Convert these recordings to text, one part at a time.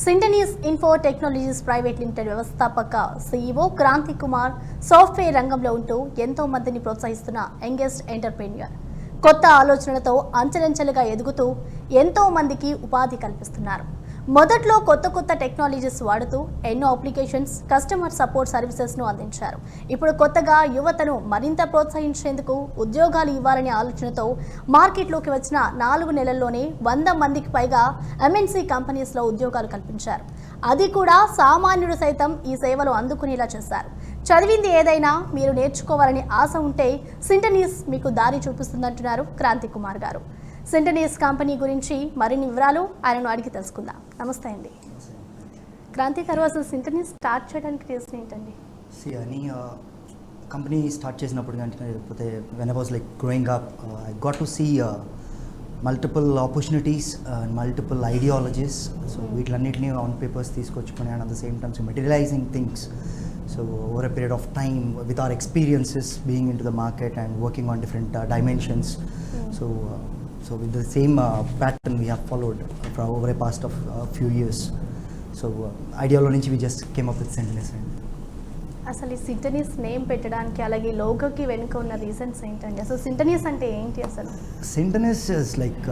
సింటనీస్ info technologies private limited వ్యవస్థాపక CEO Kranti Kumar software రంగంలో ఉంటూ ఎంతో మందిని ప్రోత్సహిస్తున్న యంగెస్ట్ ఎంటర్‌ప్రెన్యూర్. కొత్త ఆలోచనలతో అంచెలంచెలుగా ఎదుగుతూ ఎంతో మందికి ఉపాధి కల్పిస్తున్నారు. మొదట్లో కొత్త టెక్నాలజీస్ వాడుతూ ఎన్నో అప్లికేషన్స్, కస్టమర్ సపోర్ట్ సర్వీసెస్ను అందించారు. ఇప్పుడు కొత్తగా యువతను మరింత ప్రోత్సహించేందుకు ఉద్యోగాలు ఇవ్వాలనే ఆలోచనతో మార్కెట్లోకి వచ్చిన 4 నెలల్లోనే 100 మందికి పైగా ఎంఎన్సీ కంపెనీస్లో ఉద్యోగాలు కల్పించారు. అది కూడా సామాన్యుడు సైతం ఈ సేవలు అందుకునేలా చేశారు. చదివింది ఏదైనా మీరు నేర్చుకోవాలని ఆశ ఉంటే సింటనీస్ మీకు దారి చూపిస్తుందంటున్నారు క్రాంతి కుమార్ గారు. సింటనీస్ కంపెనీ గురించి మరిన్ని వివరాలు ఆయనను అడిగి తెలుసుకుందాం. నమస్తే అండి. క్రాంతి గారు, అసలు సింటనీస్ స్టార్ట్ చేయడానికి రీజన్ ఏంటండి? అని కంపెనీ స్టార్ట్ చేసినప్పుడు కానీ లేకపోతే when I was like growing up I got to see multiple opportunities and multiple ideologies. So వీటిలన్నింటినీ ఆన్ పేపర్స్ తీసుకొచ్చుకొని and at the same time so materialising things. So over a period of time with our experiences being into the market and working on different dimensions. So with the same pattern we have followed for over a past of few years. So ideolo nunchi we just came up with Sintonist. అసలు ఈ సింటనీస్ name పెట్టడానికి అలాగే లోగోకి వెనుక ఉన్న reasons ఏంటండి? అసలు సింటనీస్ అంటే ఏంటి అసలు? Sintonist is like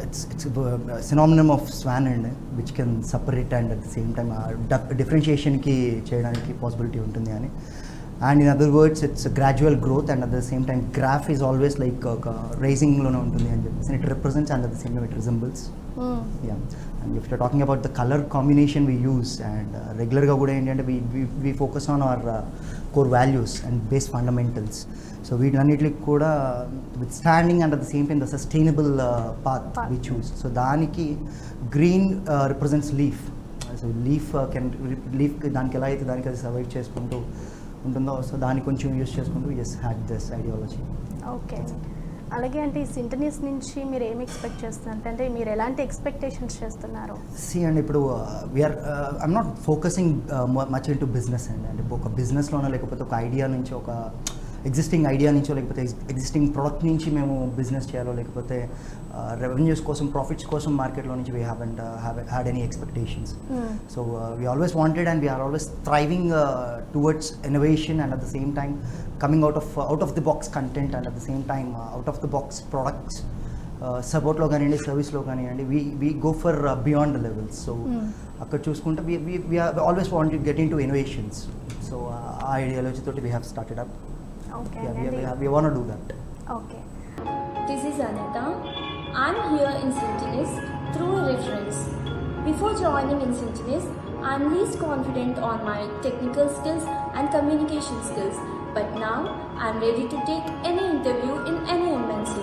it's a synonym of swan and which can separate and at the same time differentiation ki cheyadaniki possibility untundi ani. And in other words it's a gradual growth and at the same time graph is always like raising lone untundi and it represents and at the same time it resembles. Yeah. And if you're talking about the color combination we use and regular ga kuda enti ante we focus on our core values and base fundamentals. So వీటన్నిటికి కూడా withstanding and at the same time the sustainable path we choose. So దానికి green represents leaf. So leaf దానికి ఎలా అయితే దానికి అది survive చేసుకుంటూ ఉంటుందో సో దాన్ని కొంచెం యూస్ చేసుకుంటూ just had this ideology. Okay, అలాగే అంటే ఈ సింటనీస్ నుంచి మీరు ఏమి ఎక్స్పెక్ట్ చేస్తున్నారు? అంటే మీరు ఎలాంటి ఎక్స్పెక్టేషన్స్ చేస్తున్నారు? అండ్ ఇప్పుడు we are I'm not focusing much into business అండి. అంటే ఒక బిజినెస్లోనో లేకపోతే ఒక ఐడియా నుంచి ఒక ఎగ్జిస్టింగ్ ఐడియా నుంచో లేకపోతే ఎగ్జిస్టింగ్ ప్రోడక్ట్ నుంచి మేము బిజినెస్ చేయాలో లేకపోతే రెవెన్యూస్ కోసం ప్రాఫిట్స్ కోసం మార్కెట్లో నుంచి we haven't had any expectations. So we always wanted and we are always thriving towards innovation and at the same time coming out of the box content and at the same time out of the box products. సపోర్ట్లో కానివ్వండి, సర్వీస్లో కానివ్వండి, we go for beyond the levels. So అక్కడ చూసుకుంటే we always want to get into innovations. So ఆ ideology తోటి we have started up. Okay, yeah, we want to do that. Okay. This is Anita. I'm here in Sintonist through a reference. Before joining in Sintonist, I'm least confident on my technical skills and communication skills. But now, I'm ready to take any interview in any MNC.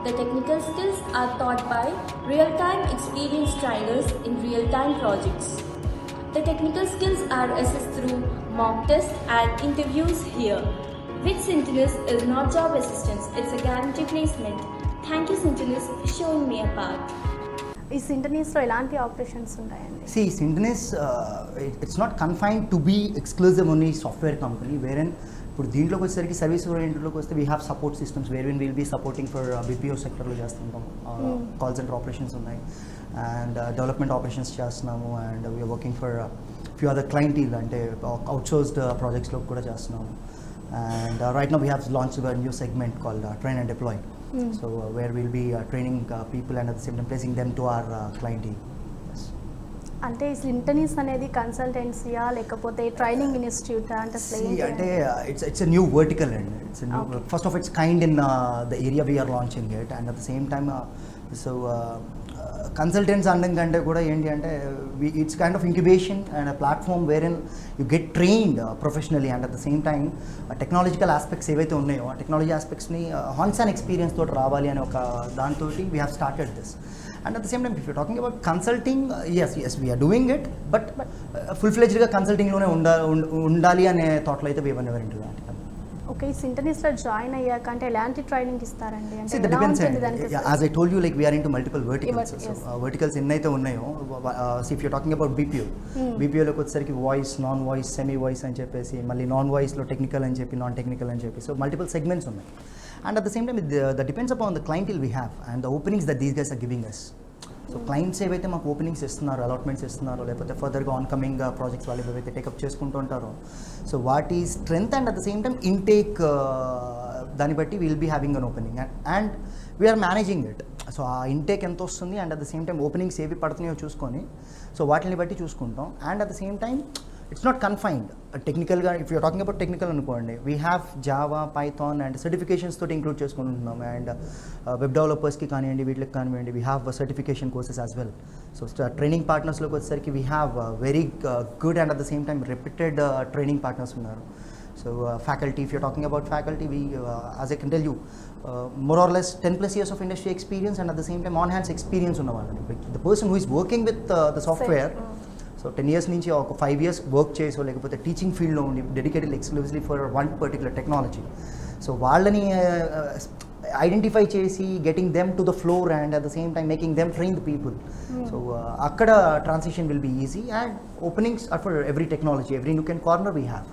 The technical skills are taught by real-time experienced trainers in real-time projects. The technical skills are assessed through mock tests and interviews here. With Sintonist is not job assistance, it's a guaranteed placement. Thank you Sintonist for showing me a path. ఈ సింటనీస్లో ఎలాంటి operations ఉంటాయండి? Sintonist it's not confined to be exclusive only software company wherein ఇప్పుడు దీంట్లోకి వచ్చేసరికి service ఓరియంటెడ్లోకి వస్తే we have support systems where will be supporting for BPO సెక్టర్లో చేస్తుంటాం. కాల్ సెంటర్ ఆపరేషన్స్ ఉన్నాయి అండ్ డెవలప్మెంట్ ఆపరేషన్స్ చేస్తున్నాము and we're working for few other clientele అంటే అవుట్సోర్స్డ్ ప్రాజెక్ట్స్లో కూడా చేస్తున్నాము. And right now we have launched a new segment called Train and Deploy. So where we'll be training people and at the same time placing them to our clientele. Yes. అంటే ఈ సింటనీస్ అనేది కన్సల్టెన్సీయా లేకపోతే training institute అంటే అంటే it's a new vertical and it's a new first of its kind in the area we are launching it and at the same time consultants అనడం కంటే కూడా ఏంటి అంటే it's kind of incubation and platform wherein you get trained professionally and at the same time technological aspects ఏవైతే ఉన్నాయో ఆ technology ఆస్పెక్ట్స్ని hands and experience తోటి రావాలి అనే ఒక దాంతో we have started this. And at the same time if you talking about consulting, yes we're doing it but full ఫ్లెజ్డ్గా కన్సల్టింగ్లోనే ఉండాలి అనే థాట్లో అయితే we one ever into that. Okay, ఈ సింటనీస్లో జాయిన్ అయ్యాక అంటే ఎలాంటి ట్రైనింగ్ ఇస్తారండి? అంటే that depends. As I told you, like we are into multiple verticals. So verticals ఎన్నైతే ఉన్నాయో, if you're talking about BPO, BPOలోకి వచ్చేసరికి voice, non voice, semi voice అని చెప్పేసి మళ్ళీ నాన్ వాయిస్లో టెక్నికల్ అని చెప్పి, నాన్ టెక్నికల్ అని చెప్పి, సో మల్టిపుల్ సెగ్మెంట్స్ ఉన్నాయి. And at the same time, that depends upon the clientele we have and the openings that these guys are giving us. So so clients ఏవైతే మాకు openings ఇస్తున్నారో, allotments ఇస్తున్నారో, లేకపోతే ఫర్దర్గా on coming projects వాళ్ళు ఏవైతే take up చేసుకుంటూ ఉంటారో, సో వాటి strength and at the same time intake దాన్ని బట్టి will be having an opening and we're managing it. So ఆ ఇంటేక్ ఎంత వస్తుంది and at the same time openings ఏవి పడుతున్నాయో చూసుకొని సో వాటిని బట్టి చూసుకుంటాం. And at the same time it's not confined టెక్నికల్గా. If you're talking about technical అనుకోండి, we have Java, Python and certifications తోటి ఇంక్లూడ్ చేసుకుంటున్నాం. అండ్ వెబ్ డెవలపర్స్కి కానివ్వండి, వీటికి కానివ్వండి, we have certification courses as well. So training పార్ట్నర్స్లోకి వచ్చేసరికి we have very good and at the same time reputed training partners ఉన్నారు. So faculty, if you're talking about faculty, we as I can tell you, more or less 10+ years of industry experience and at the same time on hands experience ఉన్న వాళ్ళని. The person who is working with the software, so 10 years నుంచి ఒక 5 years work చేసో లేకపోతే teaching ఫీల్డ్లో ఉండి dedicated exclusively for one particular technology, so వాళ్ళని identify చేసి getting them to the floor and at the same time making them train the people. So అక్కడ transition will be easy and openings are for every technology, every nook and corner we have.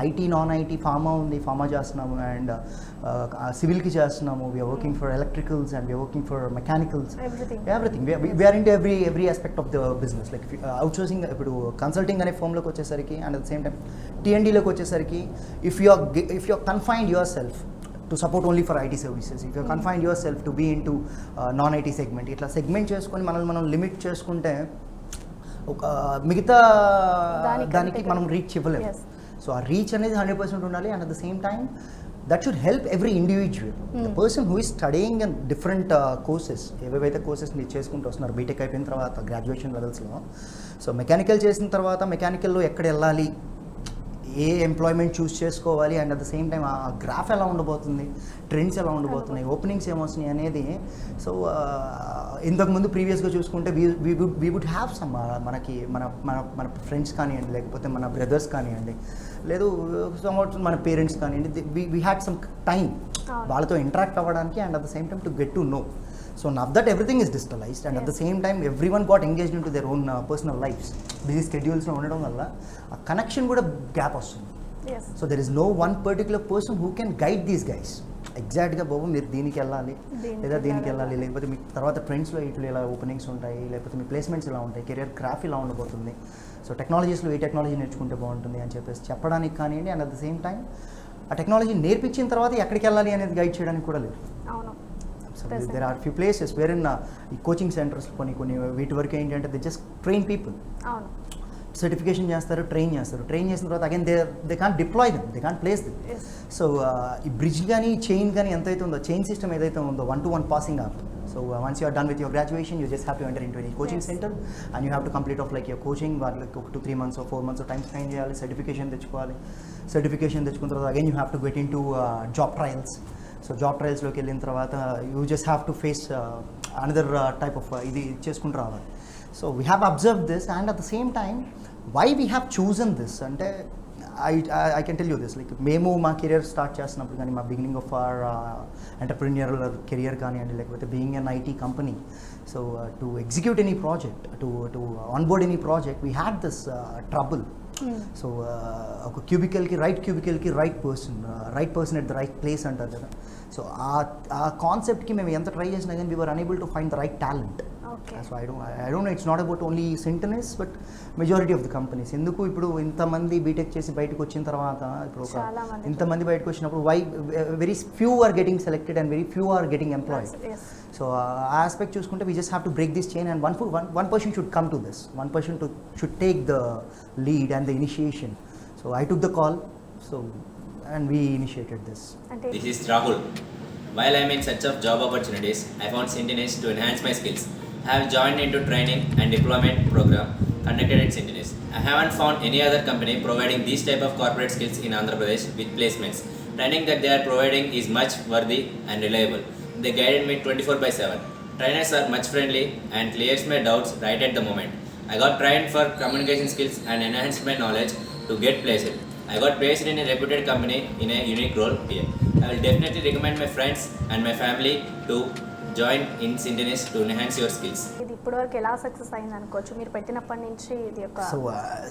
IT, non IT, pharma ఉంది, pharma చేస్తున్నాము and సివిల్కి చేస్తున్నాము. We're working for electricals and we're working for mechanicals, everything. We're into every aspect of the business. Like outsourcing, ఇప్పుడు consulting అనే ఫామ్లోకి వచ్చేసరికి and at the same time టీఎన్డీలోకి వచ్చేసరికి if you are confined yourself to support only for IT services, if you confined yourself to be into non-IT segment, ఇట్లా segment చేసుకొని మనం limit చేసుకుంటే ఒక మిగతా దానికి మనం రీచ్ ఇవ్వలేము. సో ఆ రీచ్ అనేది 100% ఉండాలి and at the same time that should help every individual. The person who is studying and different courses, ఏవేవైతే కోర్సెస్ మీరు చేసుకుంటూ వస్తున్నారు బీటెక్ అయిపోయిన తర్వాత గ్రాడ్యుయేషన్ లెవెల్స్లో, సో మెకానికల్ చేసిన తర్వాత మెకానికల్లో ఎక్కడ వెళ్ళాలి, ఏ ఎంప్లాయ్మెంట్ చూస్ చేసుకోవాలి and at the same time ఆ గ్రాఫ్ ఎలా ఉండబోతుంది, ట్రెండ్స్ ఎలా ఉండబోతున్నాయి, ఓపెనింగ్స్ ఏమొస్తున్నాయి అనేది. సో ఇంతకుముందు ప్రీవియస్గా చూసుకుంటే వీ వుడ్ హ్యావ్ సమ్ మనకి మన మన మన ఫ్రెండ్స్ కానివ్వండి, లేకపోతే మన బ్రదర్స్ కానివ్వండి, లేదు సమ్వాట్ మన పేరెంట్స్ కానివ్వండి, వీ హ్యాడ్ సమ్ టైం వాళ్ళతో ఇంటరాక్ట్ అవ్వడానికి and at the same time to get to know. So now that everything is digitalized and at the same time everyone got engaged into their own personal lives, busy schedules lo undadam valla a connection kuda gap vastundi. So there is no one particular person who can guide these guys exact ga babu meer deeniki ellali leda deeniki ellali lekapothe mee tarvata trends lo itlu ela openings untayi lekapothe mee placements ela untayi, career graph ila undabotundi. So technologies lo ee technology నేర్చుకుంటే బాగుంటుంది అని చెప్పేసి చెప్పడానికి కానివ్వండి and at the same time ఆ technology నేర్పించిన తర్వాత ఎక్కడికి వెళ్ళాలి అనేది గైడ్ చేయడానికి కూడా లేదు. అవును. So there are few places wherein ఈ కోచింగ్ సెంటర్స్ కొన్ని వీటి వరకు ఏంటంటే దే జస్ట్ ట్రైన్ పీపుల్. అవును. సర్టిఫికేషన్ చేస్తారు, ట్రైన్ చేసిన తర్వాత again they can't deploy them, they can't place them. So ఈ బ్రిడ్జ్ కానీ చైన్ కానీ ఎంతైతే ఉందో, చైన్ సిస్టమ్ ఏదైతే ఉందో 1-to-1 passing off. So once you are done with your graduation you just have to enter into any coaching centre and you have to complete off like your coaching. వాళ్ళకి ఒక 2-3 months 4 months time spend చేయాలి, certification తెచ్చుకోవాలి. Certification తెచ్చుకున్న తర్వాత again you have to get into job trials. So job ట్రయల్స్లోకి వెళ్ళిన తర్వాత you just have to face another type of ఇది చేసుకుంటూ రావాలి. So we have observe this and at the same time why we have chosen this అంటే I can tell you this, like మేము మా career start చేస్తున్నప్పుడు కానీ మా beginning of our entrepreneurial career కానివ్వండి, లేకపోతే being an IT company, so to execute any project, to onboard any project we had this trouble. So ఒక క్యూబికల్కి right person at the right place అంటారు కదా. So ఆ కాన్సెప్ట్కి మేము ఎంత ట్రై చేసినా కానీ we were unable to find the right talent. So I don't know, it's not about only Syntenis but majority of the companies. ఎందుకు ఇప్పుడు ఇంతమంది బీటెక్ చేసి బయటకు వచ్చిన తర్వాత ఇప్పుడు ఇంతమంది బయటకు వచ్చినప్పుడు why very few are getting selected and very few are getting employed. So ఆ ఆస్పెక్ట్ చూసుకుంటే we just have to break this chain and one person should come to this, one person should take the lead and the initiation. So I took the call, so and we initiated this. This is Rahul. While I am in search of job opportunities, I found Syntenis to enhance my skills. I have joined into training and deployment program conducted at Syntenis. I haven't found any other company providing these type of corporate skills in Andhra Pradesh with placements. Training that they are providing is much worthy and reliable. They guided me 24/7. Trainers are much friendly and clears my doubts right at the moment. I got trained for communication skills and enhanced my knowledge to get placed. I got placed in a reputed company in a unique role here. I will definitely recommend my friends and my family to join in Syntenis to enhance your skills. ఇది ఇప్పటివరకు ఎలా success అయింది అనుకోవచ్చు మీరు పెట్టినప్పటి నుంచి ఇది ఒక. సో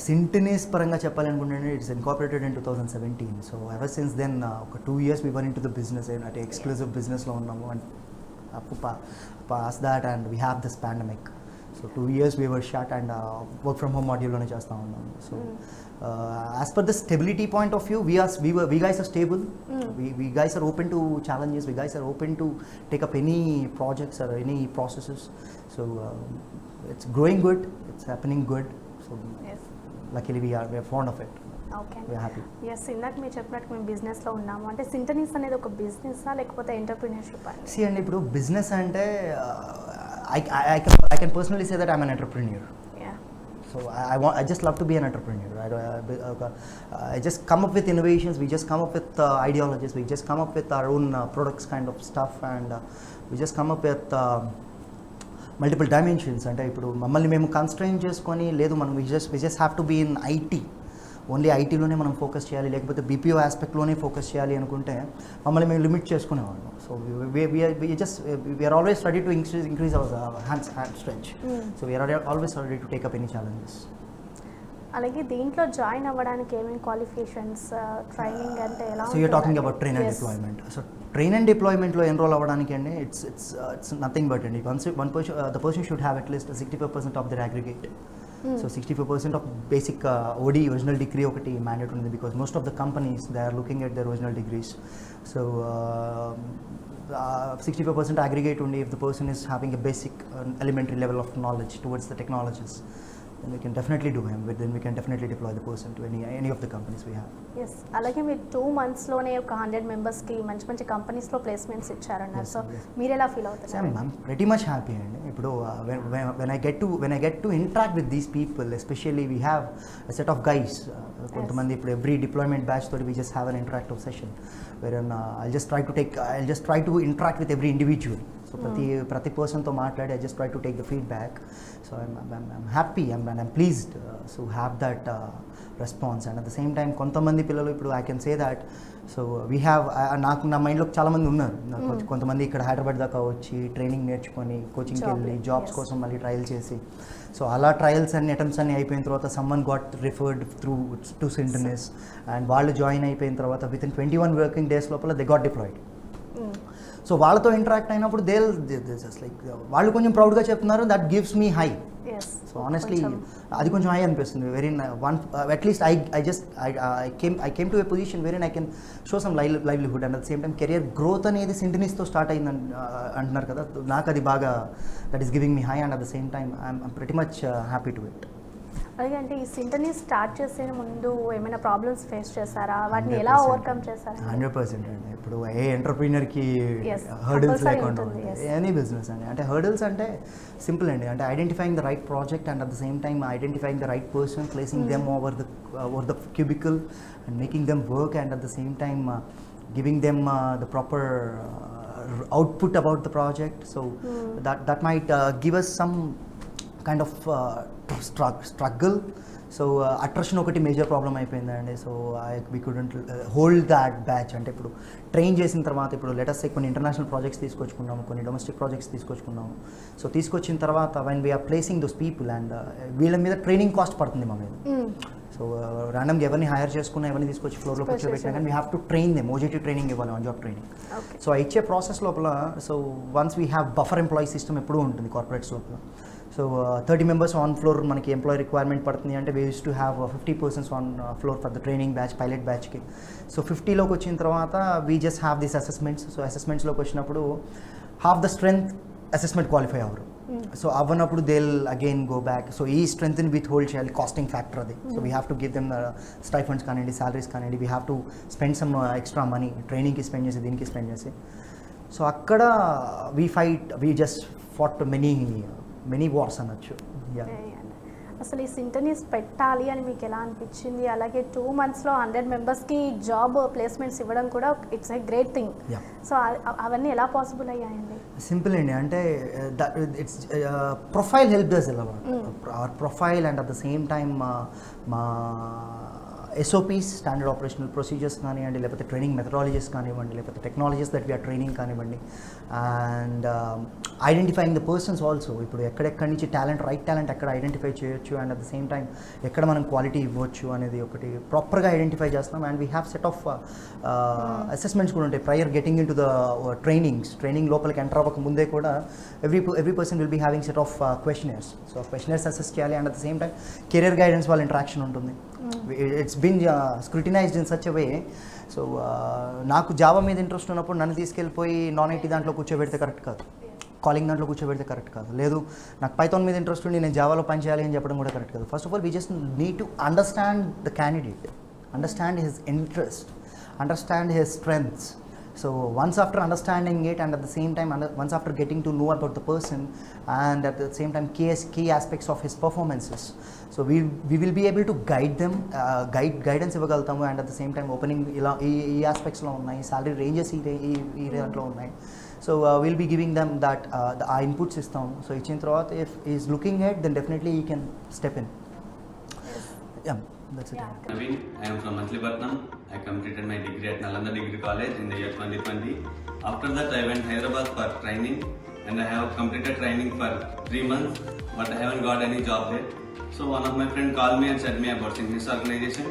Syntenis పరంగా చెప్పాలనుకుంటే it's incorporated in 2017. So ever since then ఒక 2 years we were into the business అంటే ఎక్స్క్లూజివ్ బిజినెస్లో ఉన్నాము. And past that, and we have this pandemic. So 2 years we were shut, and work from home module చేస్తూ ఉన్నాం. So as per the stability point of view, we guys are stable. We guys are open to challenges. We guys are open to take up any projects or any processes. So it's growing good. It's happening good. So yes luckily we are fond of it. Okay We are happy. Yes ఇందాక మీరు చెప్పినట్టు మేము బిజినెస్లో ఉన్నాము అంటే సింటనీస్ అనేది ఒక బిజినెస్సా లేకపోతే ఎంటర్ప్రీనర్షిప్ అండి? See, and ఇప్పుడు బిజినెస్ అంటే I can personally say that I'm an entrepreneur. Yeah So I just love to be an entrepreneur. I just come up with innovations. We just come up with ideologies. We just come up with our own products kind of stuff, and we just come up with multiple dimensions. అంటే ఇప్పుడు మమ్మల్ని మేము constrain చేసుకొని లేదు, మనం we just have to be in IT, only ఐటీలోనే మనం focus చేయాలి, లేకపోతే బీపీఓ ఆస్పెక్ట్లోనే ఫోకస్ చేయాలి అనుకుంటే మమ్మల్ని మేము లిమిట్ చేసుకునేవాళ్ళం. So we're always ready to increase our hand stretch. So we're always ready to take up any challenges. అలాగే దీంట్లో జాయిన్ అవ్వడానికి ఏమేమి క్వాలిఫికేషన్స్, ట్రైనింగ్ అంటే ఎలా? So you're talking about train and deployment. So train and డిప్లాయ్మెంట్లో enrol అవ్వడానికి అండి it's nothing but అండి the person should have at least 65% of the aggregate. So 65% of basic ఓడి ఒరిజినల్ డిగ్రీ ఒకటి మ్యాండేట్ ఉంది, because most of the companies they are looking at their original degrees. So 65% aggregate only if the person is having a basic elementary level of knowledge towards the technologies, then we can definitely do him. Then we can definitely deploy the person to any of the companies we have. Yes అలాగే మీరు 2 monthsలోనే ఒక 100 మెంబర్స్కి మంచి మంచి కంపెనీస్లో placements ఇచ్చారన్నారు. So మీరు ఎలా feel అవుతున్నారు? I'm pretty much happy అండి. ఇప్పుడు when I get to interact with these people, especially we have a set of guys, కొంతమంది ఇప్పుడు every deployment batch తోటి we just have an interactive session wherein I'll just try to interact with every individual. So ప్రతి పర్సన్తో మాట్లాడి I just try to take the feedback. So I'm happy and I'm pleased to have that response. And at the same time కొంతమంది పిల్లలు ఇప్పుడు I can say that, so we have నాకు నా మైండ్లో చాలామంది ఉన్నారు. కొంతమంది ఇక్కడ హైదరాబాద్ దాకా వచ్చి ట్రైనింగ్ నేర్చుకొని కోచింగ్కి వెళ్ళి జాబ్స్ కోసం మళ్ళీ ట్రయల్ చేసి, సో అలా ట్రయల్స్ అన్ని అటెంప్ట్స్ అన్ని అయిపోయిన తర్వాత someone got referred through to సింటనీస్, అండ్ వాళ్ళు జాయిన్ అయిపోయిన తర్వాత విత్ ఇన్ 21 వర్కింగ్ డేస్ లోపల దే గాట్ డిప్లాయిడ్. సో వాళ్ళతో ఇంటరాక్ట్ అయినప్పుడు జస్ట్ లైక్ వాళ్ళు కొంచెం ప్రౌడ్గా చెప్తున్నారు, that gives me high. So honestly అది కొంచెం హై అనిపిస్తుంది. Very at least I came to a position wherein I can show some livelihood, and at the same time career growth అనేది సింటనీస్తో స్టార్ట్ అయింది అంటున్నారు కదా. నాకు అది బాగా that is giving me high, and at the same time I'm pretty much happy to it. అలాగే అంటే ఈ సింటనీ స్టార్ట్ చేసే ముందు ఏమైనా ప్రాబ్లమ్స్ ఫేస్ చేశారా? వాటిని ఎలా ఓవర్కమ్ చేశారా? 100% అండి. ఇప్పుడు ఏ ఎంటర్ప్రీనర్కి Yes, హర్డిల్స్ compulsory లేకుండా ఉంటుంది, yes. ఎనీ బిజినెస్ అండి. అంటే హర్డిల్స్ అంటే సింపుల్ అండి. అంటే identifying the right project, and at the same time identifying the right person, placing them over the cubicle and making them work, and at the same time giving them the proper output about the project. So that might give us some kind of struggle. So attraction ఒకటి major problem అయిపోయిందండి. So we couldn't hold that batch. అంటే ఇప్పుడు train చేసిన తర్వాత ఇప్పుడు letters కొన్ని international projects తీసుకొచ్చుకున్నాము, కొన్ని domestic projects తీసుకొచ్చుకున్నాము. So తీసుకొచ్చిన తర్వాత when we are placing those people, and వీళ్ళ మీద ట్రైనింగ్ కాస్ట్ పడుతుంది మా మీద. సో ర్యాండమ్గా ఎవరిని హైర్ చేసుకున్నా, ఎవరిని తీసుకొచ్చి ఫ్లోర్లో కూర్చోబెట్టినా కానీ we have to train them. OJT training ఇవ్వాలి, ఆన్ జాబ్ ట్రైనింగ్. సో ఆ ఇచ్చే ప్రాసెస్ లోపల so once we have buffer employee system ఎప్పుడూ ఉంటుంది కార్పొరేట్స్ లోపల. సో 30 members ఆన్ ఫ్లోర్ మనకి ఎంప్లాయీ రిక్వైర్మెంట్ పడుతుంది అంటే we use to have 50 persons on floor for the training batch, pilot బ్యాచ్కి. సో 50లోకి వచ్చిన తర్వాత we just have this assessments. So అసెస్మెంట్స్లోకి వచ్చినప్పుడు half the strength assessment qualify అవ్వరు. సో అవ్వనప్పుడు they will again go back. So ఈ స్ట్రెంగ్త్ని విత్ హోల్డ్ చేయాలి, కాస్టింగ్ ఫ్యాక్టర్ అది. So we have to give them stipends కానివ్వండి, సాలరీస్ కానివ్వండి, we have to spend some extra money ట్రైనింగ్కి spend చేసి, దీనికి స్పెండ్ చేసి. సో అక్కడ we just fought many wars అనొచ్చు. అసలు ఈ సింటనీస్ పెట్టాలి అని మీకు ఎలా అనిపించింది? అలాగే 2 monthsలో 100 మెంబర్స్కి జాబ్ ప్లేస్మెంట్స్ ఇవ్వడం కూడా it's a great thing. So అవన్నీ ఎలా పాసిబుల్ అయ్యాయండి? సింపుల్ అండి. అంటే it's profile help does hour profile, and at the same time మా SOPs, స్టాండర్డ్ ఆపరేషనల్ ప్రొసీజర్స్ కానివ్వండి, లేకపోతే ట్రైనింగ్ మెథడాలజీస్ కానివ్వండి, లేకపోతే టెక్నాలజీస్ దట్ వీఆర్ ట్రైనింగ్ కానివ్వండి, and identifying the persons also. ఇప్పుడు ఎక్కడెక్కడి నుంచి రైట్ టాలెంట్ ఎక్కడ ఐడెంటిఫై చేయొచ్చు, and at the same time ఎక్కడ మనం క్వాలిటీ ఇవ్వచ్చు అనేది ఒకటి ప్రాపర్గా ఐడెంటిఫై చేస్తున్నాం. And we have set of assessments కూడా ఉంటాయి prior getting into the training లోపలికి ఎంటర్ అవ్వక ముందే కూడా every person will be having set of questionnaires. So questionnaires assess చేయాలి, and at the same time career guidance వాళ్ళ interaction ఉంటుంది. It's been scrutinized in such a way. So నాకు Java మీద interest ఉన్నప్పుడు నన్ను తీసుకెళ్ళిపోయి నాన్ ఐటీ దాంట్లో కూర్చోబెడితే కరెక్ట్ కాదు, కాలింగ్ దాంట్లో కూర్చోబెడితే కరెక్ట్ కాదు. లేదు నాకు పైథాన్ మీద ఇంట్రెస్ట్ ఉండి నేను జావాలో పని చేయాలి అని చెప్పడం కూడా కరెక్ట్ కాదు. First of all we just need to understand the candidate, understand his interest, understand his strengths. So once after understanding it, and at the same time once after getting to know about the person, and at the same time key aspects of his performances, so we will be able to guide them, guidance ఇవ్వగలుగుతాము. And at the same time opening ఇలా ఈ aspectsలో ఉన్నాయి, salary ranges ఈ దాంట్లో ఉన్నాయి. So we'll be giving them that ఆ inputs ఇస్తాము. So ఇచ్చిన తర్వాత if he is looking at, then definitely he can step in. Yeah, that's it. Naveen, I am from Machilipatnam. I completed my degree at Nalanda Degree College in the year 2020. After that, I went Hyderabad for training, and I have completed training for 3 months, but I haven't got any job there. So one of my friend called me and said me about Synchronous organization.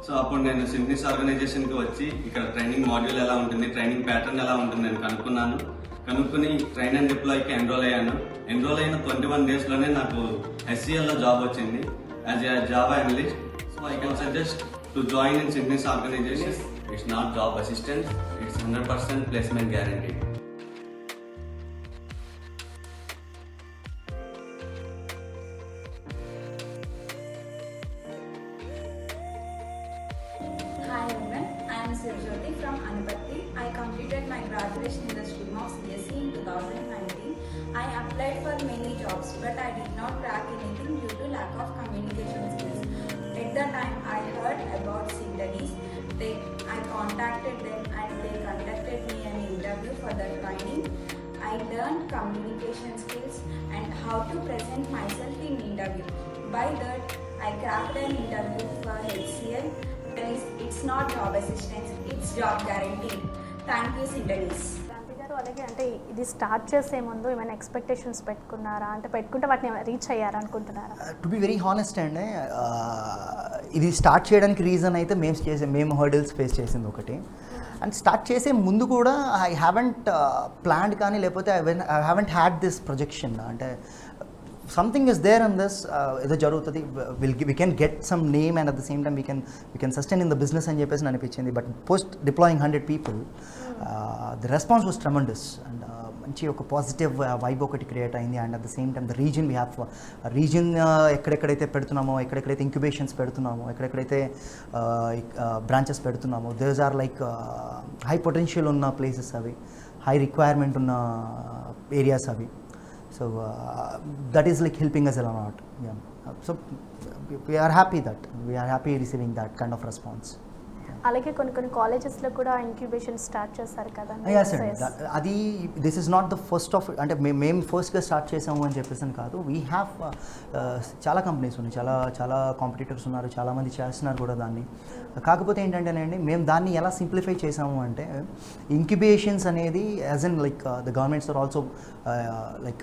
So అప్పుడు నేను Synchronous organization కి వచ్చి ఇక్కడ training module ఎలా ఉంటుంది, training pattern ఎలా ఉంటుంది అని కనుక్కుని ట్రైన్ అండ్ డిప్లాయ్కి ఎన్రోల్ అయ్యాను. ఎన్రోల్ అయిన 21 daysలోనే నాకు SCLలో జాబ్ వచ్చింది as a Java analyst. So I can suggest to join in Synchronous organization. It's not job assistance, it's 100% placement guaranteed. Hi everyone, I am Sirjoti from Anupatti. I completed my graduation in the stream of CSE in 2019. I applied for many jobs, but I did not crack anything due to lack of communication skills. At the time, I heard about Synchronous. I contacted them and they conducted me an interview for the training. I learned communication skills and how to present myself in interview. By that, I cracked an interview for HCL. It's not job assistance, it's job guaranteed. Thank you, Synchronous. అలాగే అంటే ఇది start చేసే ముందు ఏమైనా expectations పెట్టుకున్నారా, అంటే పెట్టుకుంటే వాటిని రీచ్ అయ్యారా అనుకుంటున్నారా? టు బి వెరీ హానెస్ట్ అండి, ఇది స్టార్ట్ చేయడానికి రీజన్ అయితే మేము హర్డిల్స్ ఫేస్ చేసింది ఒకటి. అండ్ స్టార్ట్ చేసే ముందు కూడా ఐ హ్యావెంట్ ప్లాన్డ్ కానీ, లేకపోతే I haven't had this projection. అంటే something is there on this, ఏదో జరుగుతుంది, we can get some name, and at the same time we can sustain in the business అని చెప్పేసి అనిపించింది. But post deploying 100 people, the response was tremendous. And మంచి ఒక positive vibe ఒకటి create అయింది. And at the same time the reason we have reason ఎక్కడెక్కడైతే పెడుతున్నామో, ఎక్కడెక్కడైతే ఇంక్యుబేషన్స్ పెడుతున్నామో, ఎక్కడెక్కడైతే branches పెడుతున్నామో, these are like high potential ఉన్న ప్లేసెస్ అవి, హై రిక్వైర్మెంట్ ఉన్న ఏరియాస్ అవి. So that is like helping us a lot. Yeah. So we are happy receiving that kind of response. అలాగే కొన్ని కాలేజెస్లో కూడా ఇంక్యుబేషన్ స్టార్ట్ చేస్తారు కదా? Yes sir, అది this is not the first of, అంటే మేము ఫస్ట్గా స్టార్ట్ చేసాము అని చెప్పేసి కాదు. వీ హ్యావ్ చాలా కంపెనీస్ ఉన్నాయి, చాలా కాంపిటీటర్స్ ఉన్నారు, చాలామంది చేస్తున్నారు కూడా దాన్ని. కాకపోతే ఏంటంటేనండి, మేము దాన్ని ఎలా సింప్లిఫై చేసాము అంటే, ఇంక్యుబేషన్స్ అనేది as in like the governments are also like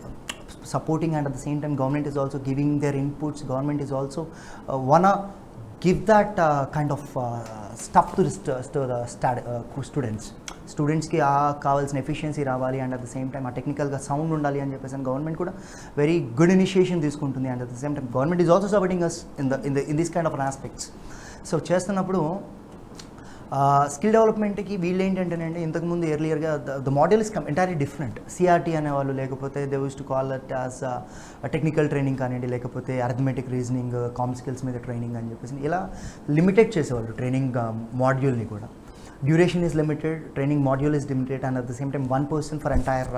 supporting, and at the same time government is also giving their inputs. Government is also wanna give that kind of stuff to the స్టూడెంట్స్కి కావాల్సిన efficiency రావాలి, and at the same time ఆ టెక్నికల్గా sound ఉండాలి అని చెప్పేసి government కూడా very good initiation తీసుకుంటుంది. And at the same time government is also supporting us in this kind of aspects. So చేస్తున్నప్పుడు స్కిల్ డెవలప్మెంట్కి వీళ్ళు ఏంటంటేనండి, ఇంతకుముందు ఎర్లియర్గా the model is entirely different. CRT అనేవాళ్ళు, లేకపోతే they use to call that as technical training కానివ్వండి, లేకపోతే అర్థమెటిక్ రీజనింగ్, కామ్ స్కిల్స్ మీద ట్రైనింగ్ అని చెప్పేసి ఇలా లిమిటెడ్ చేసేవాళ్ళు ట్రైనింగ్ మాడ్యూల్ని కూడా. Duration is limited, training module is limited, and at the same time 1 person for entire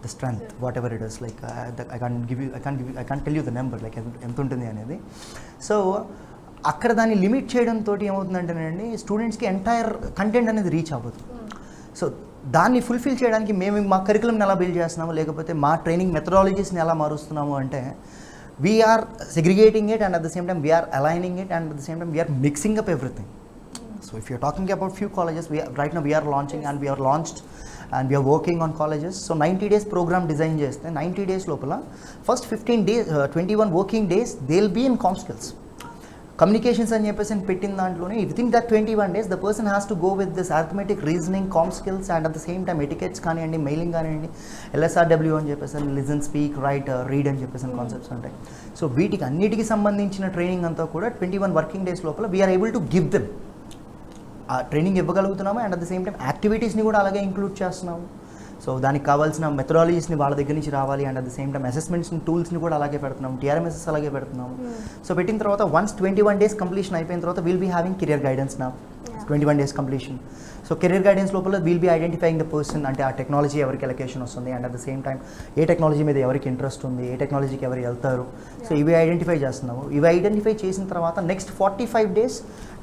the strength, whatever it is. Like I can't tell you the number, like ఎంత ఉంటుంది అనేది. So అక్కడ దాన్ని limit చేయడంతో ఏమవుతుందంటేనండి, స్టూడెంట్స్కి entire content అనేది reach అవ్వదు. So దాన్ని ఫుల్ఫిల్ చేయడానికి మేము మా కరికులంని ఎలా బిల్డ్ చేస్తున్నాము, లేకపోతే మా ట్రైనింగ్ మెథడాలజీస్ని ఎలా మారుస్తున్నాము అంటే, we are segregating it, and at the same time we are aligning it, and at the same time we are mixing up everything. So if you're talking about few colleges, right now we are launching, and we are launched, and we are working on colleges. So 90 days program design cheste 90 days lopala first 15 days 21 working days they'll be in com skills, communications అని చెప్పేసి పెట్టిన దాంట్లోనే within that 21 days the person has to go with this arithmetic reasoning com skills, and at the same time etiquettes కానివ్వండి, mailing కానివ్వండి, LSRW అని చెప్పేసి listen, speak, right, read అని చెప్పేసి కాన్సెప్ట్స్ ఉంటాయి. సో వీటికి అన్నిటికీ సంబంధించిన ట్రైనింగ్ అంతా కూడా 21 వర్కింగ్ డేస్ లోపల we're able to give them ఆ ట్రైనింగ్ ఇవ్వగలుగుతున్నాము, and at the same time యాక్టివిటీస్ని కూడా అలాగే ఇంక్లూడ్ చేస్తున్నాము. సో దానికి కావాల్సిన మెథడాలజీస్ని వాళ్ళ దగ్గర నుంచి రావాలి, and at the same time అసెస్మెంట్స్ని టూల్స్ని కూడా అలాగే పెడుతున్నాము, TRMSS అలాగే పెడుతున్నాము. సో పెట్టిన తర్వాత వన్స్ 21 days కంప్లీషన్ అయిపోయిన తర్వాత will be having career guidance నా 21 days completion. So career guidance లోపల will be identifying the person, అంటే ఆ టెక్నాలజీ ఎవరికి ఎలకేషన్ వస్తుంది, and at the same time ఏ టెక్నాలజీ మీద ఎవరికి ఇంట్రెస్ట్ ఉంది, ఏ టెక్నాలజీకి ఎవరు వెళ్తారు, సో ఇవి ఐడెంటిఫై చేస్తున్నాము. ఇవి ఐడెంటిఫై చేసిన తర్వాత next 45 days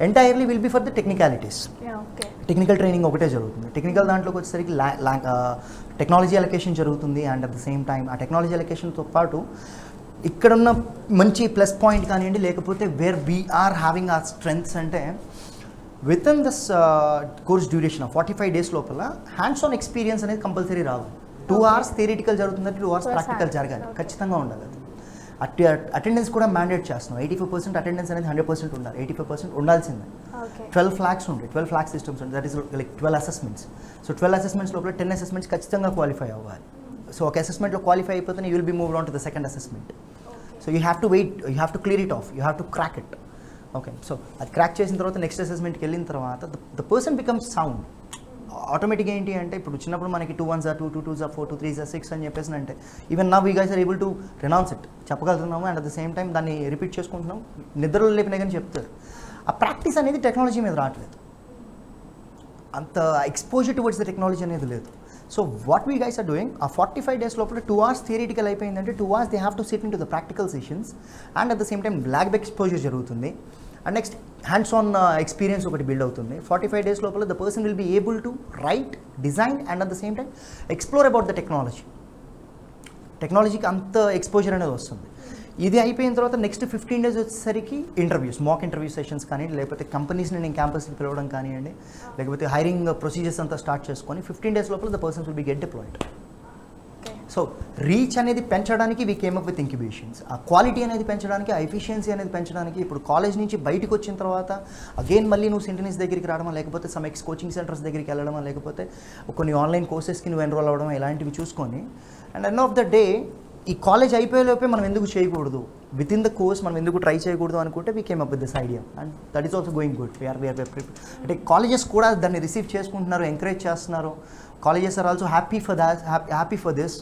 entirely will be for the technicalities. Technical training ఒకటే జరుగుతుంది. టెక్నికల్ దాంట్లోకి వచ్చేసరికి టెక్నాలజీ అలొకేషన్ జరుగుతుంది, and at the same time ఆ టెక్నాలజీ అలొకేషన్తో పాటు ఇక్కడున్న మంచి ప్లస్ పాయింట్ కానివ్వండి, లేకపోతే where we're having our strengths అంటే within this course duration of 45 days లోపల హ్యాండ్స్ ఆన్ ఎక్స్పీరియన్స్ అనేది కంపల్సరీ రావు. 2 hours థియరిటికల్ జరుగుతుందంటే 2 hours ప్రాక్టికల్ జరగాలి, ఖచ్చితంగా ఉండాలి. అది అటెండెన్స్ కూడా మ్యాండేట్ చేస్తున్నాం. 85% అటెండెన్స్ అనేది 100% ఉండాలి, 85% ఉండాల్సిందే. 12 flags ఉంటాయి, 12 flag సిస్టమ్స్ ఉంటాయి, that is like 12 assessments. So 12 assessments లోపల 10 అసెస్మెంట్స్ ఖచ్చితంగా క్వాలిఫై అవ్వాలి. సో ఒక అసెస్మెంట్లో క్వాలిఫై అయిపోతే you will be moved on to the second assessment. So you have to wait, you have to clear it off, you have to crack it. Okay, so అది crack చేసిన తర్వాత next అసెస్మెంట్కి వెళ్ళిన తర్వాత the person becomes sound. ఆటోమేటిక్గా ఏంటి అంటే ఇప్పుడు చిన్నప్పుడు మనకి 2 1s 2 2 2s 4 2 3s 6 అని చెప్పేసి అంటే even now we guys are able to renounce it, చెప్పగలుగుతున్నాము, and at the same time దాన్ని రిపీట్ చేసుకుంటున్నాం. నిద్రలో లేపినా కానీ చెప్తారు. ఆ ప్రాక్టీస్ అనేది టెక్నాలజీ మీద రావట్లేదు, అంత ఎక్స్పోజర్ టువర్డ్స్ ద టెక్నాలజీ అనేది లేదు. So what we guys are doing, ఆ 45 days లోపల 2 hours థియరిటికల్ అయిపోయిందంటే 2 hours they have to sit into the practical sessions, and at the same time lab exposure జరుగుతుంది, and next hands on experience ఒకటి build అవుతుంది. 45 days లోపల the person will be able to write, design, and at the same time explore about the టెక్నాలజీకి అంత exposure అనేది వస్తుంది. ఇది అయిపోయిన తర్వాత నెక్స్ట్ 15 days వచ్చేసరికి ఇంటర్వ్యూస్, మాక్ ఇంటర్వ్యూ సెషన్స్ కానీ, లేకపోతే కంపెనీస్ని నేను క్యాంపస్కి పిలవడం కానివ్వండి, లేకపోతే హైరింగ్ ప్రొసీజర్స్ అంతా స్టార్ట్ చేసుకొని 15 days లోపల the persons will be get deployed. So reach అనేది పెంచడానికి we came up with incubations. ఆ క్వాలిటీ అనేది పెంచడానికి, ఆ ఎఫిషియన్సీ అనేది పెంచడానికి. ఇప్పుడు కాలేజ్ నుంచి బయటకు వచ్చిన తర్వాత అగైన్ మళ్ళీ నువ్వు సింటనీస్ దగ్గరికి రావడమా, లేకపోతే సమ్ కోచింగ్ సెంటర్స్ దగ్గరికి వెళ్ళడమా, లేకపోతే కొన్ని ఆన్లైన్ కోర్సెస్కి నువ్వు ఎన్రోల్ అవ్వడం, ఇలాంటివి చూసుకొని, and end of the day ఈ కాలేజ్ అయిపోయేలోపే మనం ఎందుకు చేయకూడదు, విత్ ఇన్ ద కోర్స్ మనం ఎందుకు ట్రై చేయకూడదు అనుకుంటే we came up with this idea, and that is also going good. We are అంటే కాలేజెస్ కూడా దాన్ని రిసీవ్ చేసుకుంటున్నారు, ఎంకరేజ్ చేస్తున్నారు. Colleges are also happy for that, happy for this.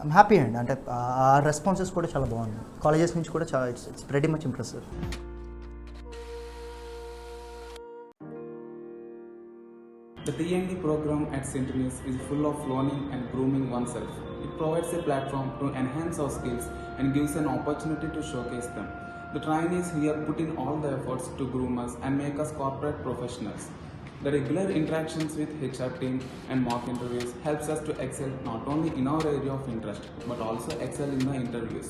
I'm happy, and our responses kuda chala baagundi. Colleges nunchi kuda chala, it's pretty much impressive. The TND program at St. Louis is full of learning and grooming oneself. It provides a platform to enhance our skills and gives an opportunity to showcase them. The trainees here put in all the efforts to groom us and make us corporate professionals. The regular interactions with HR team and mock interviews helps us to excel not only in our area of interest but also excel in the interviews.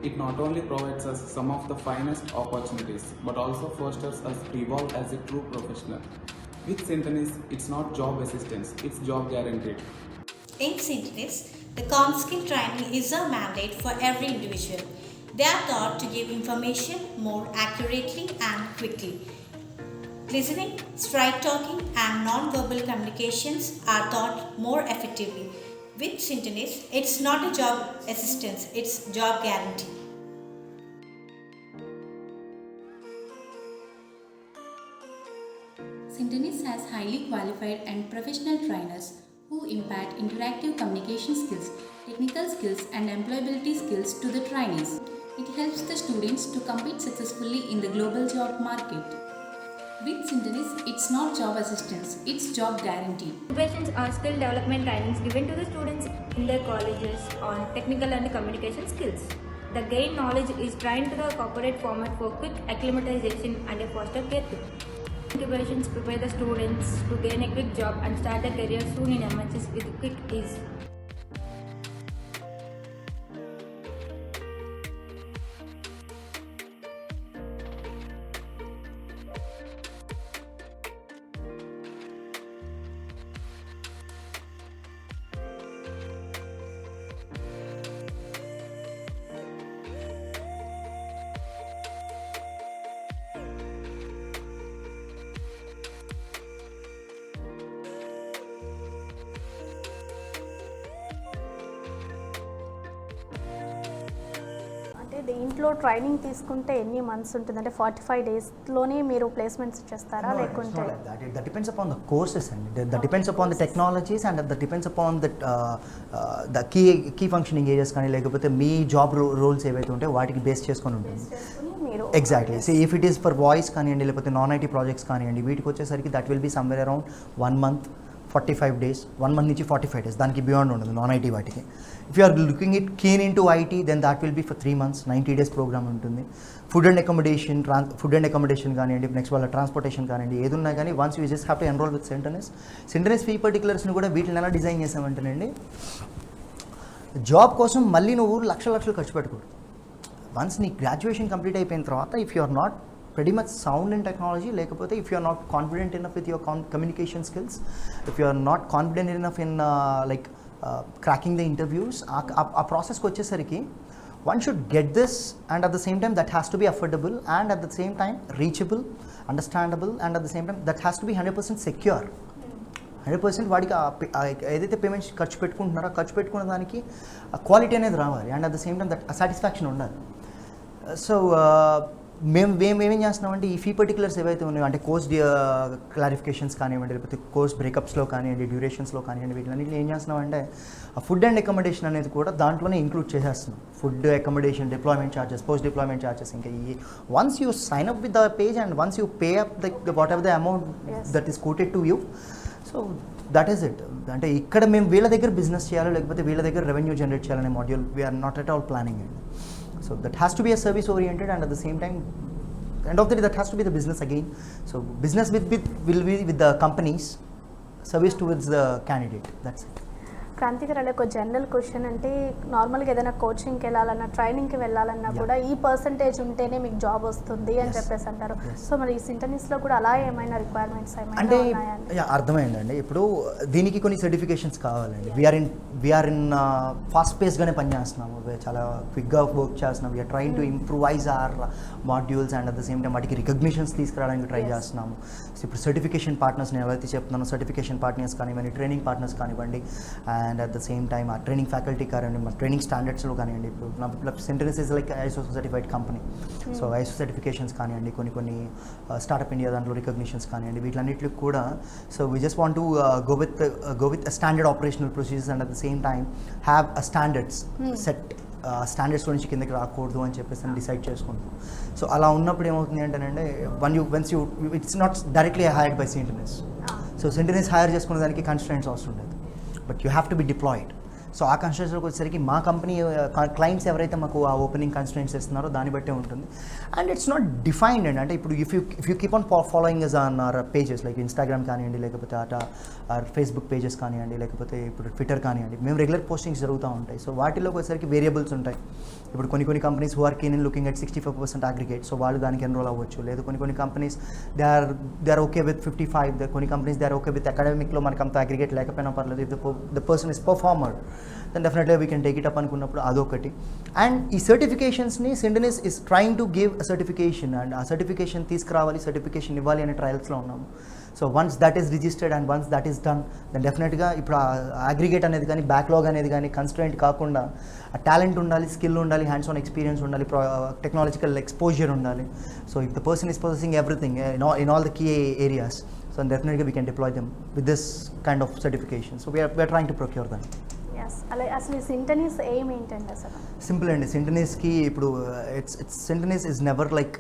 It not only provides us some of the finest opportunities but also fosters us to evolve as a true professional. With Syntenis, it's not job assistance, it's job guaranteed. In Syntenis, the ComSkill training is a mandate for every individual. They are taught to give information more accurately and quickly. Listening, straight talking, and non-verbal communications are taught more effectively. With Syntenis, it's not a job assistance, it's job guarantee. Syntenis has highly qualified and professional trainers who impart interactive communication skills, technical skills, and employability skills to the trainees. It helps the students to compete successfully in the global job market. With Syntenis, it's not job assistance, it's job guarantee. Innovations are skill development trainings given to the students in their colleges on technical and communication skills. The gained knowledge is trained to the corporate format for quick acclimatization and a foster care too. Incubations prepare the students to gain a quick job and start a career soon in MNCs with quick ease. దీంట్లో training తీసుకుంటే ఎన్ని months ఉంటుంది, అంటే 45 డేస్లోనే మీరు placements ఇచ్చేస్తారా లేకుంటే? That depends upon the courses and that depends upon the technologies and that depends upon the key functioning areas కానీ లేకపోతే మీ జాబ్ రోల్స్ ఏవైతే ఉంటాయో వాటికి బేస్ చేసుకొని ఉంటుంది. మీరు exactly. So if it is for voice కానివ్వండి లేకపోతే నాన్ ఐటీ ప్రాజెక్ట్స్ కానివ్వండి, వీటికి వచ్చేసరికి that will be somewhere around 1 month 45 days, 1 month నుంచి 45 days, దానికి బియాండ్ ఉండదు నాన్ ఐటీ వాటికి. If you are looking it keen into IT then that will be for 3 months 90 days programme ఉంటుంది. Food and accommodation కానివ్వండి, next వాళ్ళ transportation కానివ్వండి, ఏది ఉన్నా కానీ once you just have to enrol with Centenes fee పర్టికులర్స్ని కూడా వీటిని ఎలా డిజైన్ చేసామంటేనండి, జాబ్ కోసం మళ్ళీ నువ్వు లక్షలు ఖర్చు పెట్టకూడదు. వన్స్ నీ గ్రాడ్యుయేషన్ కంప్లీట్ అయిపోయిన తర్వాత if you are not pretty much sound in technology, లేకపోతే if you are not confident enough with your communication skills, if you are not confident enough in cracking the interviews, ఆ ప్రాసెస్కి వచ్చేసరికి one should get this, and at the same time that has to be affordable, and at the same time reachable, understandable, and at the same time that has to be 100% secure. 100% వాడికి ఏదైతే payments ఖర్చు పెట్టుకుంటున్నారో ఖర్చు పెట్టుకున్న దానికి quality అనేది రావాలి, and at the same time that satisfaction ఉండాలి. So మేమేం చేస్తున్నామంటే ఈ ఫీ పర్టికులర్స్ ఏవైతే ఉన్నాయో, అంటే కోర్స్ క్లారిఫికేషన్స్ కానివ్వండి లేకపోతే కోర్స్ బ్రేకప్స్లో కానివ్వండి, డ్యూరేషన్స్లో కానివ్వండి, వీటిలన్నింటిలో ఏం చేస్తున్నామంటే ఆ ఫుడ్ అండ్ అకామిడేషన్ అనేది కూడా దాంట్లోనే ఇంక్లూడ్ చేసేస్తున్నాం. Food, accommodation, deployment charges, post deployment charges, ఇంకా ఈ once you sign up with the page and once you pay up whatever the amount that is quoted to you, so that is it. అంటే ఇక్కడ మేము వీళ్ళ దగ్గర business చేయాలి లేకపోతే వీళ్ళ దగ్గర రెవెన్యూ జనరేట్ చేయాలనే module we are not at all planning it. So that has to be a service oriented, and at the same time end of the day that has to be the business again. So business will be with the companies, service towards the candidate. That's it. Kranti గారు, ఒక general question, అంటే నార్మల్గా ఏదైనా కోచింగ్కి వెళ్ళాలన్నా ట్రైనింగ్కి వెళ్ళాలన్నా కూడా ఈ పర్సంటేజ్ ఉంటేనే మీకు జాబ్ వస్తుంది అని చెప్పేసి అంటారు. సో మరి ఈ సింటనీస్లో కూడా అలా ఏమైనా రిక్వైర్మెంట్స్ అంటే అర్థమైందండి. ఇప్పుడు దీనికి కొన్ని సర్టిఫికేషన్స్ కావాలండి. వీఆర్ ఇన్ ఫాస్ట్ పేస్గానే పనిచేస్తున్నాము, చాలా క్విక్గా వర్క్ చేస్తున్నాం. We're trying to improvise our modules and at the same time వాటికి రికగ్నిషన్స్ తీసుకురావడానికి ట్రై చేస్తున్నాము. సో ఇప్పుడు సర్టిఫికేషన్ పార్ట్నర్స్ నేను ఎవరైతే చెప్తున్నానో, సర్టిఫికేషన్ పార్ట్నర్స్ కానివ్వండి, ట్రైనింగ్ పార్ట్నర్స్ కానివ్వండి, and at the same time ఆ ట్రైనింగ్ ఫ్యాకల్టీ కానివ్వండి, మా ట్రైనింగ్ స్టాండర్డ్స్లో కానివ్వండి. ఇప్పుడు Centenes is like ISO certified company. So ISO certifications కానివ్వండి, కొన్ని స్టార్టప్ ఇండియా దాంట్లో రికగ్నిషన్స్ కానివ్వండి, వీటిలన్నిటికి కూడా. So we just want to go with standard operational procedures and at the same time have a standards set. Standards నుంచి కిందకి రాకూడదు అని చెప్పేసి డిసైడ్ చేసుకుంటాం. సో అలా ఉన్నప్పుడు ఏమవుతుంది అంటేనంటే once you it's not directly hired by Centenes. So Centenes hire చేసుకునే దానికి కన్స్ట్రెంట్స్ అవసరం లేదు, but you have to be deployed. So ఆ కన్స్ట్రెంట్స్లోకి వచ్చేసరికి మా కంపెనీ క్లయింట్స్ ఎవరైతే మాకు ఆ ఓపెనింగ్ కన్స్ట్రెంట్స్ ఇస్తున్నారో దాన్ని బట్టే ఉంటుంది. అండ్ ఇట్స్ నాట్ డిఫైన్డ్ అండి. అంటే ఇప్పుడు if you keep on following us on our pages like Instagram కానివ్వండి, లేకపోతే ఫేస్బుక్ పేజెస్ కానివ్వండి, లేకపోతే ఇప్పుడు ట్విట్టర్ కానివ్వండి, మేము రెగ్యులర్ పోస్టింగ్స్ జరుగుతూ ఉంటాయి. సో వాటిలోకి వచ్చేసరికి వేరియబుల్స్ ఉంటాయి. ఇప్పుడు కొన్ని companies who are keen in looking at 65% aggregate, so వాళ్ళు దానికి ఎన్రోల్ అవ్వచ్చు. లేదు కొన్ని companies they are okay with 55. కొన్ని companies they are okay with అకాడమిక్లో మనకు అంత అగ్రిగేట్ లేకపోయినా పర్లేదు. If the person is performer then definitely we can take it up అనుకున్నప్పుడు అదొకటి. అండ్ ఈ సర్టిఫికేషన్స్ని Centenes is trying to give a certification, and ఆ సర్టిఫికేషన్ తీసుకురావాలి, సర్టిఫికేషన్ ఇవ్వాలి అనే ట్రయల్స్లో ఉన్నాము. So once that is registered and once that is done then డెఫినెట్గా ఇప్పుడు అగ్రిగేట్ అనేది కానీ బ్యాక్లాగ్ అనేది కానీ కన్స్ట్రెంట్ కాకుండా టాలెంట్ ఉండాలి, స్కిల్ ఉండాలి, హ్యాండ్స్ ఆన్ ఎక్స్పీరియన్స్ ఉండాలి, టెక్నాలజికల్ ఎక్స్పోజర్ ఉండాలి. So if the person is possessing everything in all the key areas, so definitely we can deploy them with this kind of certification. So we are trying to procure them. అసలు సింటనీస్ ఏం ఏంటండి అసలు? Simple అండి. సింటనీస్కి ఇప్పుడు సింటనీస్ is never like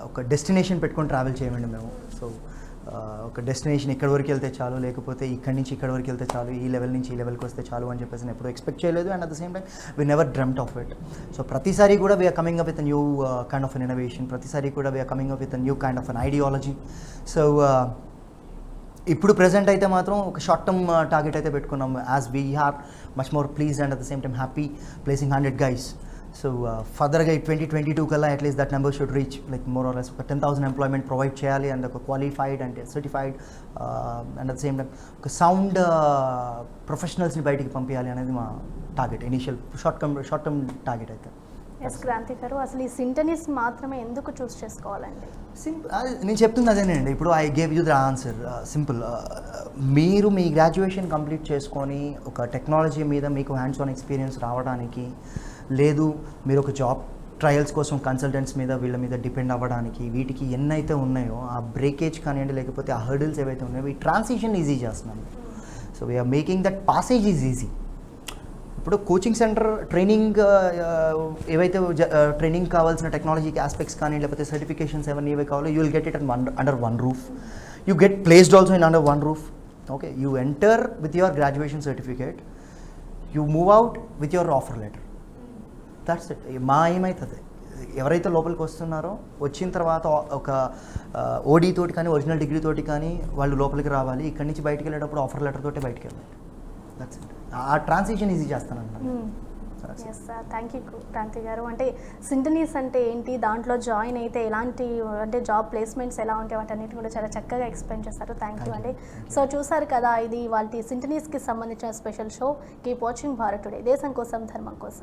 ఒక destination పెట్టుకొని travel చేయమండి మేము. సో ఒక డెస్టినేషన్ ఇక్కడి వరకు వెళ్తే చాలు, లేకపోతే ఇక్కడి నుంచి ఇక్కడి వరకు వెళ్తే చాలు, ఈ లెవెల్ నుంచి ఈ లెవెల్కి వస్తే చాలు అని చెప్పేసి నేను ఎప్పుడు ఎక్స్పెక్ట్ చేయలేదు. And at the same time we never dreamt of it. So ప్రతిసారి కూడా we are coming up with new kind of an innovation, ప్రతిసారి కూడా we are coming up with new kind of an ideology. So ఇప్పుడు present అయితే మాత్రం ఒక short term target అయితే పెట్టుకున్నాం. As we have much more pleased and at the same time happy placing 100 guys. So ఫర్దర్గా 2022 కల్లా at least that number should reach like more or less ఒక 10,000 employment provide చేయాలి, అండ్ ఒక qualified and certified and at the same time ఒక sound ప్రొఫెషనల్స్ని బయటికి పంపించాలి అనేది మా target, initial short term target అయితే. ఎస్ క్రాంతి గారు, అసలు ఈ సింటనీస్ మాత్రమే ఎందుకు చూస్ చేసుకోవాలండి? నేను చెప్తుంది అదేనండి. ఇప్పుడు I gave you the answer simple. మీరు మీ గ్రాడ్యుయేషన్ కంప్లీట్ చేసుకొని ఒక టెక్నాలజీ మీద మీకు హ్యాండ్స్ ఆన్ ఎక్స్పీరియన్స్ రావడానికి, లేదు మీరు ఒక జాబ్ ట్రయల్స్ కోసం కన్సల్టెంట్స్ మీద వీళ్ళ మీద డిపెండ్ అవ్వడానికి వీటికి ఎన్నైతే ఉన్నాయో ఆ బ్రేకేజ్ కానివ్వండి లేకపోతే ఆ హర్డిల్స్ ఏవైతే ఉన్నాయో ఈ ట్రాన్సిషన్ ఈజీ చేస్తున్నాం. So we are making that passage is easy. ఇప్పుడు కోచింగ్ సెంటర్ ట్రైనింగ్ ఏవైతే ట్రైనింగ్ కావాల్సిన టెక్నాలజీకి ఆస్పెక్ట్స్ కానీ లేకపోతే సర్టిఫికేషన్స్ ఏవన్నీ కావాలో you will get it under one roof. You get placed also in under one roof. Okay, you enter with your graduation certificate, you move out with your offer letter. That's it. మా ఏమవుతుంది, ఎవరైతే లోపలికి వస్తున్నారో వచ్చిన తర్వాత ఒక OD తోటి కానీ ఒరిజినల్ డిగ్రీ తోటి కానీ వాళ్ళు లోపలికి రావాలి. ఇక్కడి నుంచి బయటికి వెళ్ళేటప్పుడు ఆఫర్ లెటర్ తోటి బయటికి వెళ్ళాలి. That's it. ఆ ట్రాన్సిషన్ ఈజీ చేస్తానన్నమాట. Yes sir, thank you Kranthi garu. అంటే సింటనీస్ అంటే ఏంటి, దాంట్లో జాయిన్ అయితే ఎలాంటి అంటే జాబ్ ప్లేస్మెంట్స్ ఎలా ఉంటాయి వాటన్నిటి కూడా చాలా చక్కగా ఎక్స్ప్లెయిన్ చేస్తారు. థ్యాంక్ యూ అండి. సో చూసారు కదా, ఇది వాళ్ళ సింటనీస్కి సంబంధించిన special show. Keep watching Bharat today, దేశం కోసం ధర్మం కోసం.